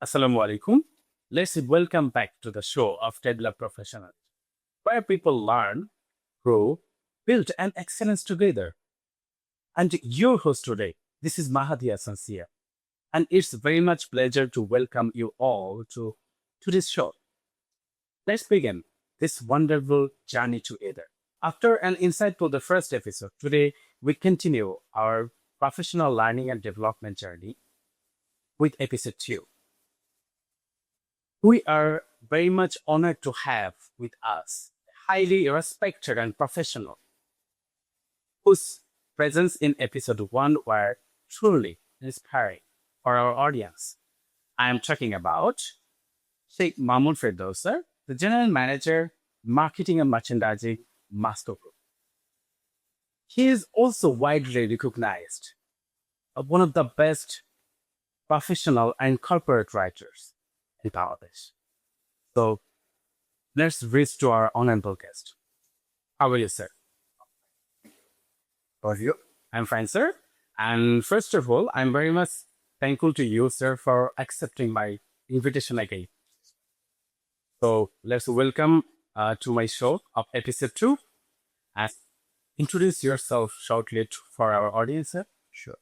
Assalamu alaikum. Let's welcome back to the show of Develop Professional, where people learn, grow, build, and excellence together. And your host today, this is Mahadi Asansia, and it's very much pleasure to welcome you all to this show. Let's begin this wonderful journey together. After an insightful the first episode, today we continue our professional learning and development journey with episode 2. We are very much honored to have with us a highly respected and professional whose presence in episode 1 were truly inspiring for our audience. I am talking about Sheikh Mahmoud Firdauser, the General Manager, Marketing and Merchandising, Masco Group. He is also widely recognized as one of the best professional and corporate writers in Bangladesh. So let's reach to our honorable guest. How are you, sir? How are you? I'm fine, sir. And first of all, I'm very much thankful to you, sir, for accepting my invitation again. So let's welcome to my show of episode 2 and introduce yourself shortly for our audience, sir. Sure.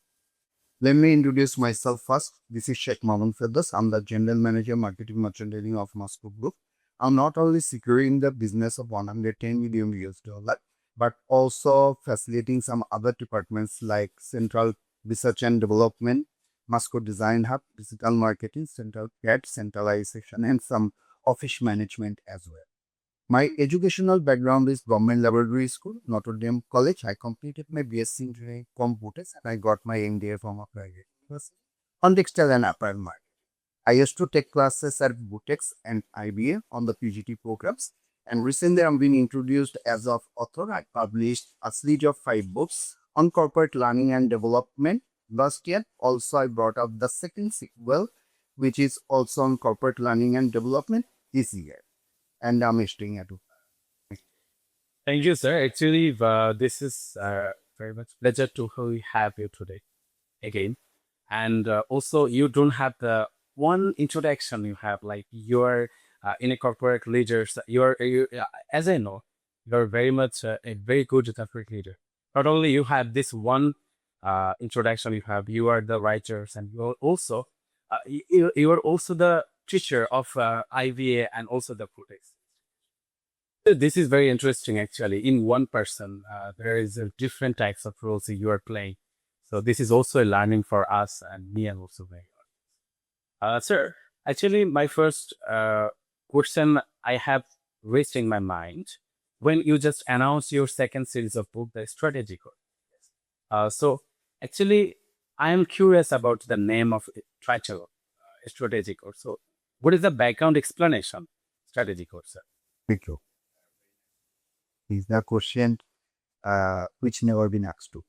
Let me introduce myself first. This is Sheikh Mahmoud Firdaus. I'm the General Manager, Marketing Merchandising of Masco Group. I'm not only securing the business of 110 million US dollar, but also facilitating some other departments like Central Research and Development, Masco Design Hub, Digital Marketing, Central CAD, Centralization, and some office management as well. My educational background is Government Laboratory School, Notre Dame College. I completed my BSc Engineering Computers and I got my MDA from a private university on textile and apparel market. I used to take classes at Butex and IBA on the PGT programs. And recently I'm being introduced as of author. I published a series of 5 books on corporate learning and development. Last year, also I brought out the second sequel, which is also on corporate learning and development this year. And I'm staying at home. Thank you, sir. Actually, this is very much pleasure to have you today again. And also, you don't have the one introduction you have, like you're in a corporate leaders. As I know, you're very much a very good corporate leader. Not only you have this one introduction, you are the writers, and you are also you are also the teacher of IVA and also the Codex. So this is very interesting, actually. In one person, there is different types of roles you are playing. So this is also a learning for us and me and also very. Sir, actually, my first question I have raised in my mind when you just announced your second series of book, The Strategy Code. So actually, I am curious about the name of title, Strategy Code. So what is the background explanation, Strategy Code, sir? Thank you. Is the question which never been asked to.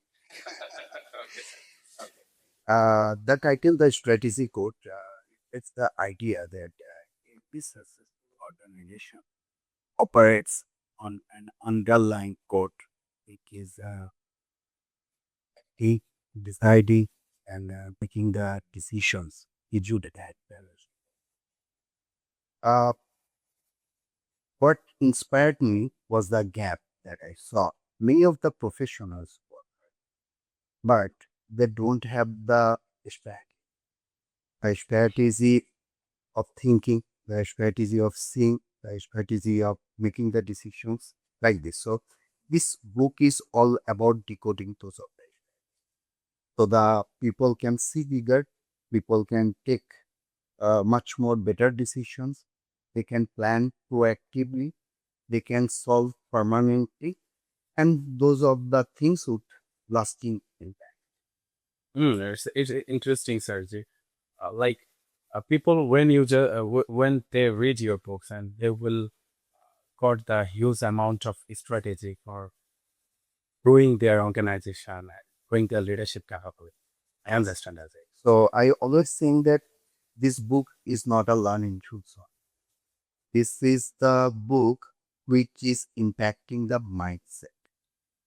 The title, The Strategy Code, it's the idea that a business organization operates on an underlying code, which is deciding and making the decisions. You do that. What inspired me was the gap that I saw. Many of the professionals work, but they don't have the strategy of thinking, the strategy of seeing, the strategy of making the decisions like this. So this book is all about decoding those of them. So the people can see bigger, people can take much more better decisions, they can plan proactively, they can solve permanently, and those of the things with lasting impact. It's interesting, Sergi. Like people, when when they read your books and they will got the huge amount of strategy for growing their organization and growing their leadership capability. I understand as it. So I always think that this book is not a learning tool. This is the book which is impacting the mindset.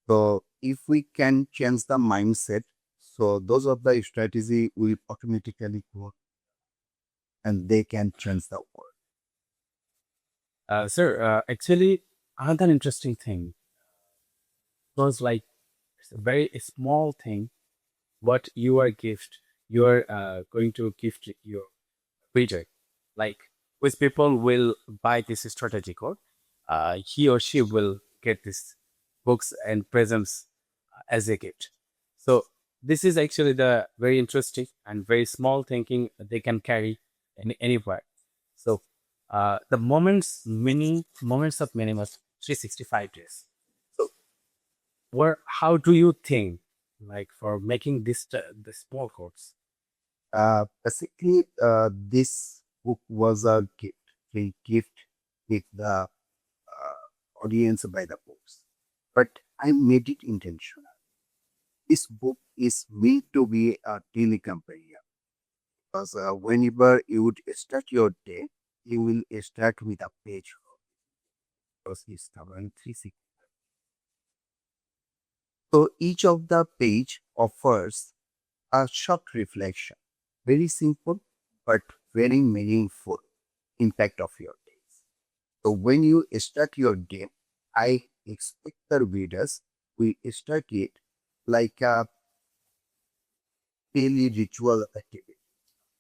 So if we can change the mindset, so those of the strategy will automatically grow. and they can change the world. Sir, actually, another interesting thing was like it's a very small thing, what you are gift, you are going to gift your reader. Like, which people will buy this strategy code, he or she will get this books and presents as a gift. So this is actually the very interesting and very small thinking they can carry anywhere. So the moments of minimum 365 days. So where how do you think like for making this the small codes? Basically, this book was a gift, a gift with the audience by the books. But I made it intentional. This book is made to be a daily companion because whenever you would start your day, you will start with a page because it's covering 360. So each of the page offers a short reflection, very simple but very meaningful impact of your days. So when you start your day, I expect the readers will start it like a daily ritual activity,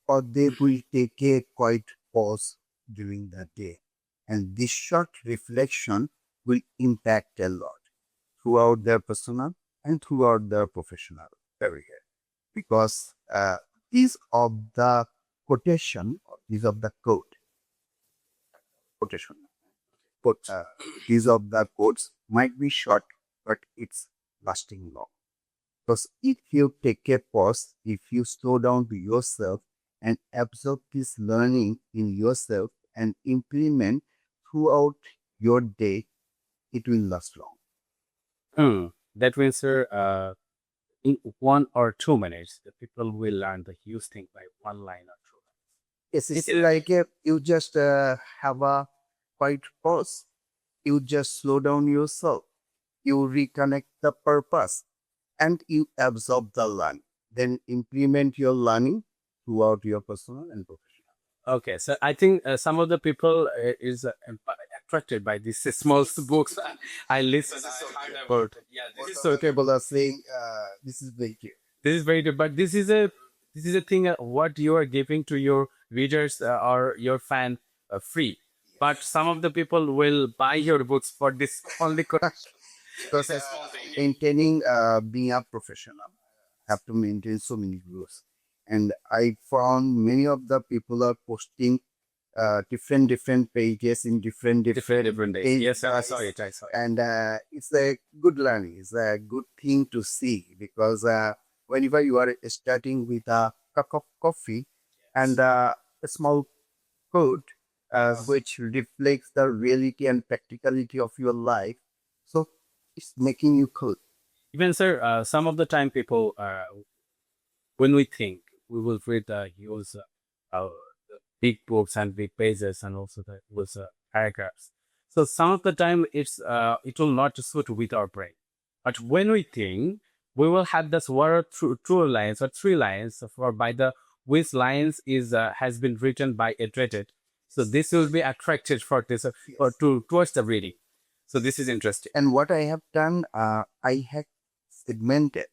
or they will take a quiet pause during the day. And this short reflection will impact a lot throughout their personal and throughout their professional career. Because these of the quotation, or these of the quote, quotation, quote, these of the quotes might be short, but it's lasting long. Because if you take a pause, if you slow down to yourself and absorb this learning in yourself and implement throughout your day, it will last long. Hmm. That means, sir, in 1 or 2 minutes, the people will learn the huge thing by one line or two lines. Yes, it's This is like you just have a quiet pause. You just slow down yourself. You reconnect the purpose and you absorb the learning. Then implement your learning throughout your personal and professional. okay. So I think some of the people is attracted by these small books. I listen, I heard about. Yeah, this is so. People are saying this is very clear. This is very good, but this is a thing what you are giving to your readers or your fan free. But some of the people will buy your books for this only. Because This is small thing. maintaining being a professional have to maintain so many rules. And I found many of the people are posting different pages in Different days. page Yes, I saw size, it. I saw it. and it's a good learning. It's a good thing to see because whenever you are starting with a cup of coffee and a small code which reflects the reality and practicality of your life, so it's making you cool. Even sir, some of the time people when we think we will read use the big books and big pages and also the was paragraphs. So some of the time it will not suit with our brain. But when we think we will have this one or two lines or three lines for by the which lines is has been written by a dreaded. So this will be attracted for this or to towards the reading. So this is interesting. And what I have done, I have segmented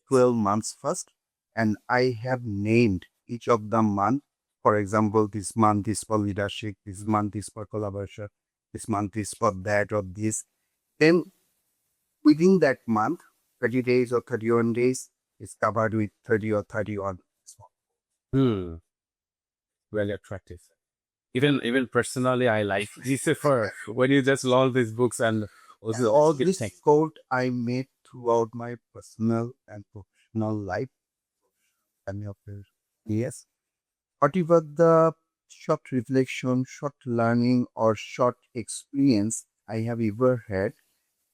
12 months first, and I have named each of the month. For example, this month is for leadership, this month is for collaboration, this month is for that or this. Then within that month, 30 days or 31 days is covered with 30 or 31. Hmm, really attractive. Even personally, I like this for when you just launch these books and also all good This things. quote I made throughout my personal and professional life. And of course, yes. Whatever the short reflection, short learning, or short experience I have ever had,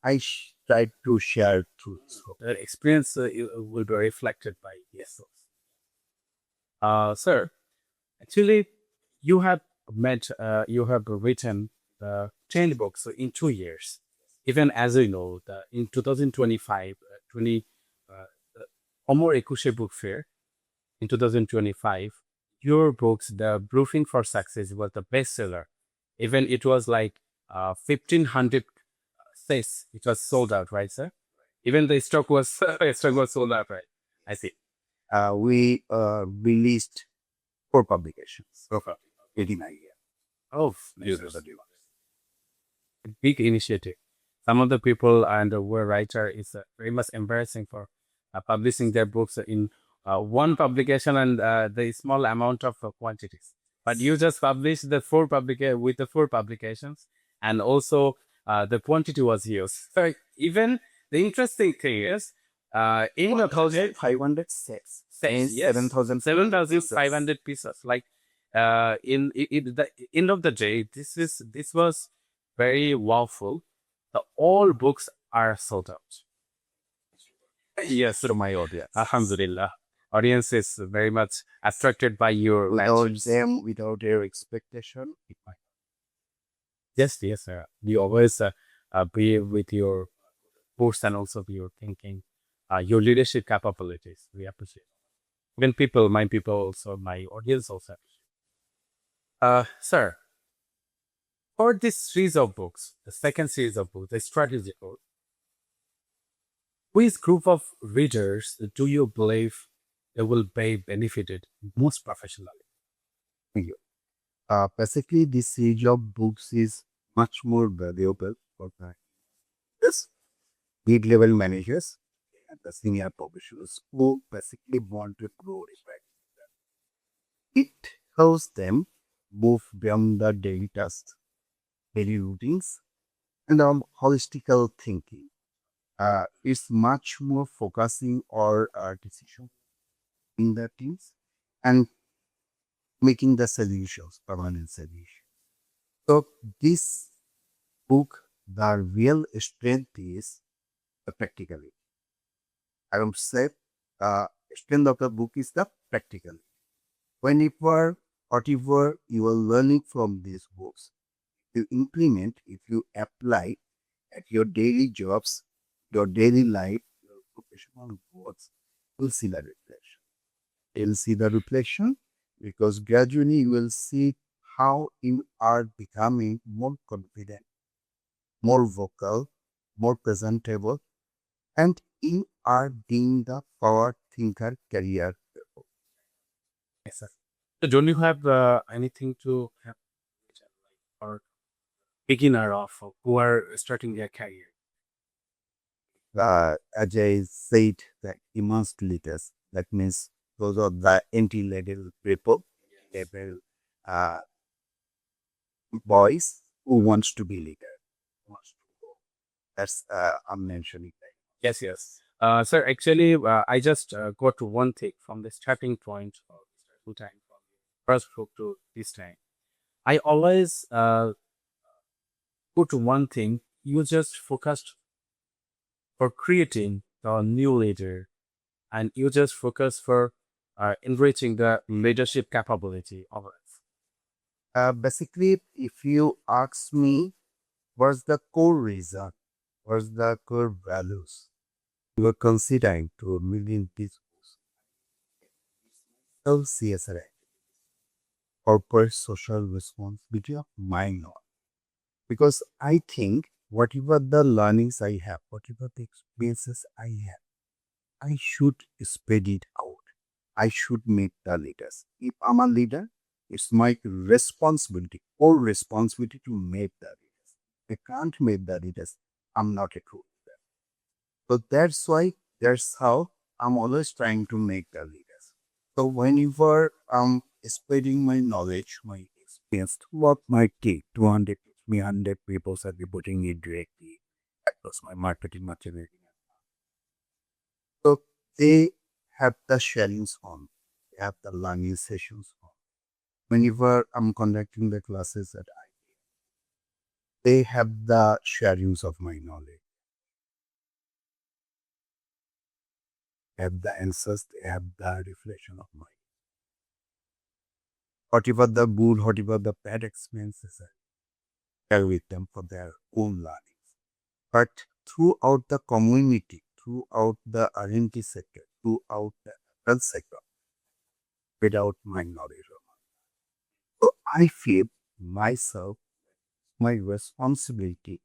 I try to share through. So, The experience will be reflected by yes. Sir, actually, you have written 10 books in 2 years. Even as you know, in 2025, 20 uh, the Homo Ekushe Book Fair in 2025. your books, the Blueprint for Success, was the bestseller. Even it was like 1,500 sets. It was sold out, right, sir? Even the stock was stock was sold out, right? I see. We released 4 publications. Okay. 89 years. Oh, These nice. are the new ones. Big initiative. Some of the people and the word writer is very much embarrassing for publishing their books in one publication and the small amount of quantities. But you just published the with the 4 publications, and also the quantity was huge. So even the interesting thing is, in the project, 500 sets. sets, And yes, 7,500 pieces. Like in the end of the day, this was very wowful. The all books are sold out. Yes, to my audience. Alhamdulillah. Audience is very much attracted by your Without lectures. them, without their expectation, it might. Yes, yes, sir. You always be with your books and also your thinking, your leadership capabilities. We appreciate. Even people, my people also, my audience also. Sir, for this series of books, the second series of books, the strategy book, which group of readers do you believe they will be benefited most professionally? Thank you. Basically, this series of books is much more valuable for the yes, mid-level managers and the senior professionals who basically want to grow respect. It helps them move beyond the daily tasks, daily routines, and holistical thinking. It's much more focusing on decision in the teams and making the solutions permanent solution. So this book, the real strength is the practically. I would say strength of the book is the practical. Whenever, whatever you are learning from these books, you implement, if you apply at your daily jobs, your daily life, your professional works, you'll see the reflection. You'll see the reflection because gradually you will see how you are becoming more confident, more vocal, more presentable, and you are being the forward thinker career. Yes, sir. So don't you have anything to have or beginner of who are starting their career? As I said, the immense leaders, that means those are the entry-level people, level uh, boys who wants to be leader. Wants to go. That's I'm mentioning that. Yes, yes. Sir, actually, I just got to one thing from the starting point of full time from first book to this time. I always put one thing. You just focused for creating the new leader, and you just focus for enriching the leadership capability of us. Basically, if you ask me, what's the core reason, what's the core values you are considering to million these CSR, corporate social responsibility of mine on. Because I think whatever the learnings I have, whatever the experiences I have, I should spread it out. I should make the leaders. If I'm a leader, it's my responsibility or responsibility to make the leaders. I can't make the leaders. I'm not a true leader. So that's why, that's how I'm always trying to make the leaders. So whenever I'm spreading my knowledge, my experience, what might take 200, 300 people are putting it directly across my marketing material. So they have the sharings on, they have the learning sessions on. Whenever I'm conducting the classes at I, they have the sharings of my knowledge, have the answers, they have the reflection of my whatever the good, whatever the bad experiences are, share with them for their own learning. But throughout the community, throughout the R&D sector, throughout the health sector, without my knowledge I feel myself my responsibility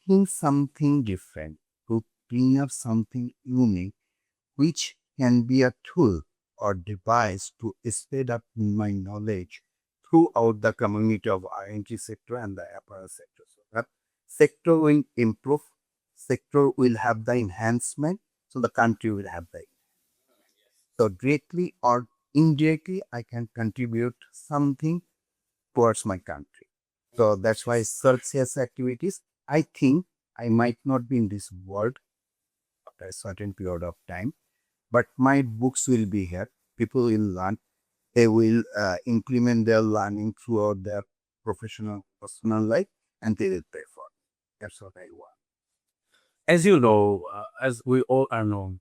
in something different to bring up something unique which can be a tool or device to spread up my knowledge throughout the community of ING sector and the apparel sector. So that sector will improve, sector will have the enhancement, so the country will have the. So directly or indirectly, I can contribute something towards my country. So that's why search sales activities. I think I might not be in this world after a certain period of time, but my books will be here. People will learn. They will implement their learning throughout their professional personal life, and they will pay for it. That's what I want. As you know, as we all are known,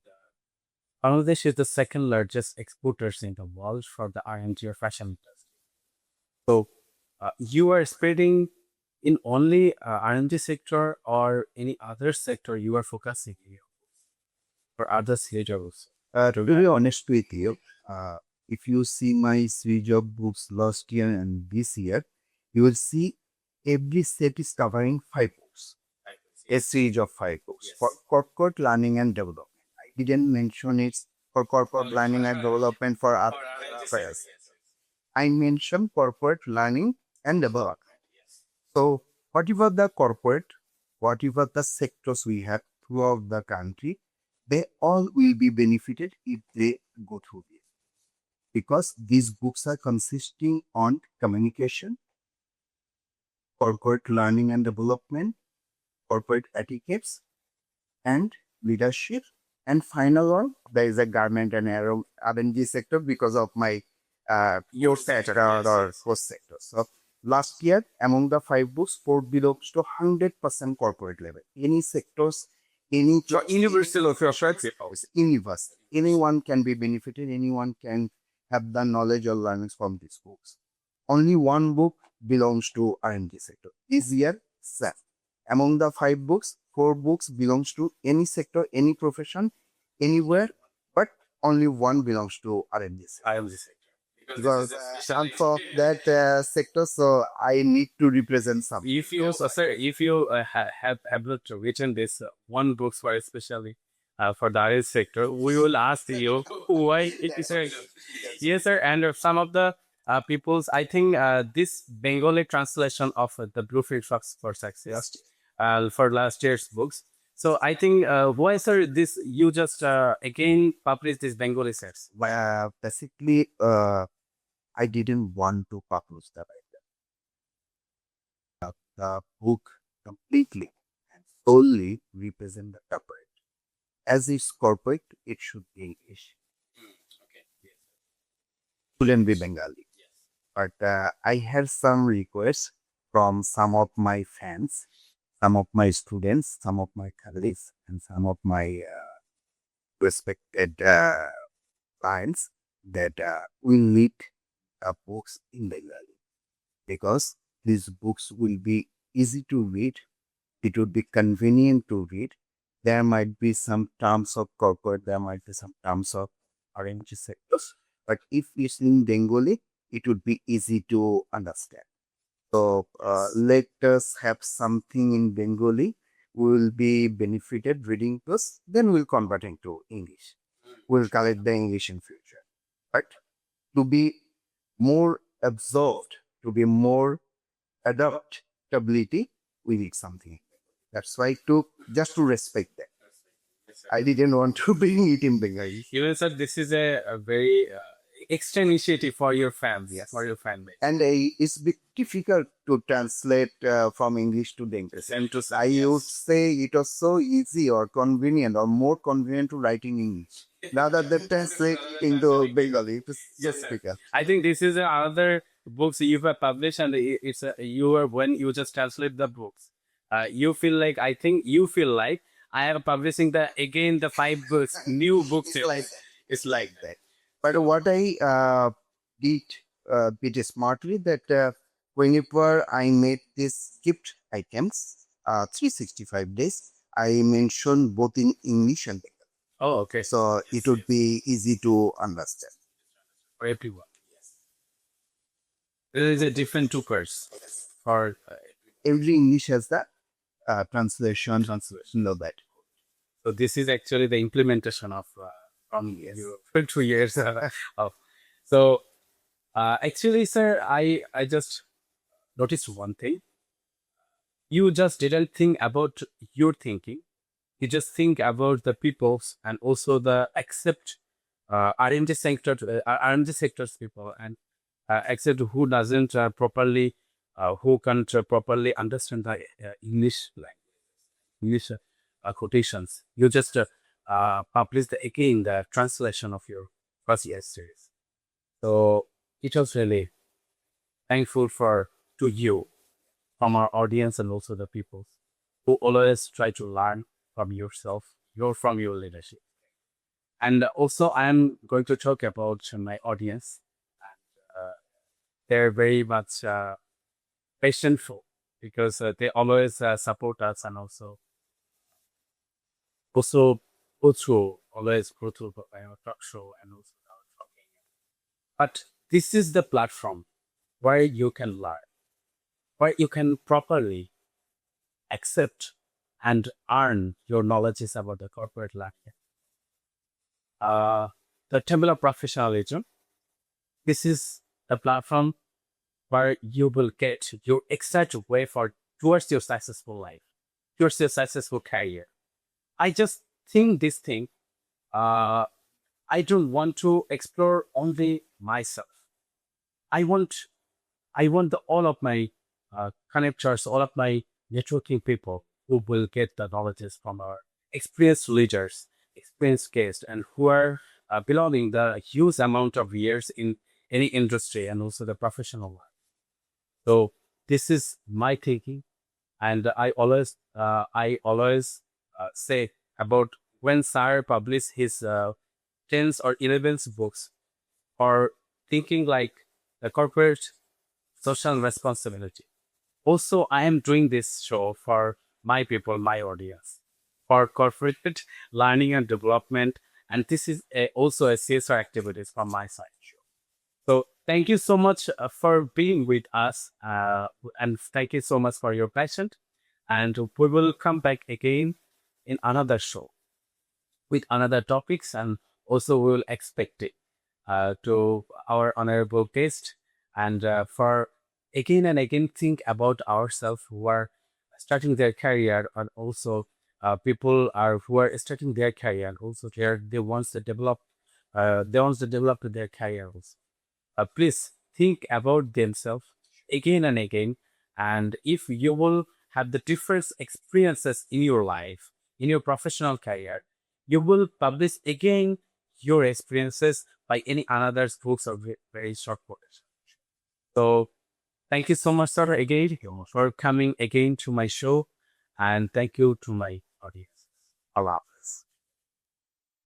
Bangladesh is the second largest exporters in the world for the RMG or fashion industry. So you are spreading in only RMG sector or any other sector you are focusing here for other CHOs? To be honest with you, uh, if you see my series of books last year and this year, you will see every set is covering 5 books, a series of 5 books for corporate learning and development. I didn't mention it for corporate learning and development for other affairs. I mentioned corporate learning and development. So, whatever the corporate, whatever the sectors we have throughout the country, they all will be benefited if they go through this. Because these books are consisting on communication, corporate learning and development, corporate etiquettes, and leadership. And final one, there is a garment and R&D sector because of my your sector or post sector. So last year, among the 5 books, 4 belongs to 100% corporate level. Any sectors, any Universal of your shirts. universe, anyone can be benefited, anyone can have the knowledge or learnings from these books. Only one book belongs to R&D sector. This year, SAF. Among the 5 books, 4 books belongs to any sector, any profession, anywhere, but only one belongs to R&D sector. IMG sector. Because I'm for that sector, so I need to represent some. If you, sir, if you have not written this one books for especially for the IS sector, we will ask you why it is. Yes, sir. And some of the people's, I think this Bengali translation of the Blueprint for Success for last year's books. So I think why, sir, this you just again publish this Bengali sets. Basically, I didn't want to publish the book completely and solely represent the corporate. As it's corporate, it should be English, shouldn't be Bengali. But I had some requests from some of my fans, some of my students, some of my colleagues, and some of my respected clients that we need books in Bengali because these books will be easy to read. It would be convenient to read. There might be some terms of corporate, there might be some terms of RNG sectors. But if it's in Bengali, it would be easy to understand. So let us have something in Bengali. We will be benefited reading this, then we'll convert into English. We'll collect the English in future. But to be more absorbed, to be more adaptability, we need something. That's why to just to respect that. I didn't want to bring it in Bengali. Even sir, this is a very extra initiative for your fans, Yes. for your fan base. And it's bit difficult to translate from English to the English. And to I would say it was so easy or convenient or more convenient to write in English rather than translate into Bengali. It was yes, just sir. difficult. I think this is another books you have published, and it's you are when you just translate the books, you feel like I think you feel like I am publishing the again the 5 books, new books. It's like that. But what I did bit smartly that whenever I made these gift items, 365 days, I mentioned both in English and Bengali. Oh, okay. So it would be easy to understand. For everyone. There is a different two parts for Every English has that translation translation. below that. So this is actually the implementation of from Yes. you for 2 years of. So actually, sir, I just noticed one thing. You just didn't think about your thinking. You just think about the people's and also the accept R&D sector, R&D sectors people and accept who doesn't properly, who can't properly understand the English language, English quotations. You just publish again the translation of your first year series. So it was really thankful for to you from our audience and also the people who always try to learn from yourself, from your leadership. And also, I'm going to talk about my audience. Uh, they're very much patientful because they always support us and also always go through our talk show and also our talking. But this is the platform where you can learn, where you can properly accept and earn your knowledges about the corporate life. Uh, the Temple of Professionalism. This is the platform where you will get your exact way for towards your successful life, towards your successful career. I just think this thing. Uh, I don't want to explore only myself. I want all of my connectors, all of my networking people who will get the knowledges from our experienced leaders, experienced guests, and who are belonging the huge amount of years in any industry and also the professional life. So this is my thinking, and I always say about when Sire published his 10th or 11th books, or thinking like the corporate social responsibility. Also, I am doing this show for my people, my audience, for corporate learning and development, and this is also a CSR activities from my side. So thank you so much for being with us, and thank you so much for your passion. And we will come back again in another show with another topics, and also we will expect it to our honorable guest, and for again and again think about ourselves who are starting their career, and also people are who are starting their career, and also they wants to develop their career also. Please think about themselves again and again. And if you will have the different experiences in your life, in your professional career, you will publish again your experiences by any another books or very short quotation. So thank you so much, sir, again for coming again to my show. And thank you to my audience. Allah.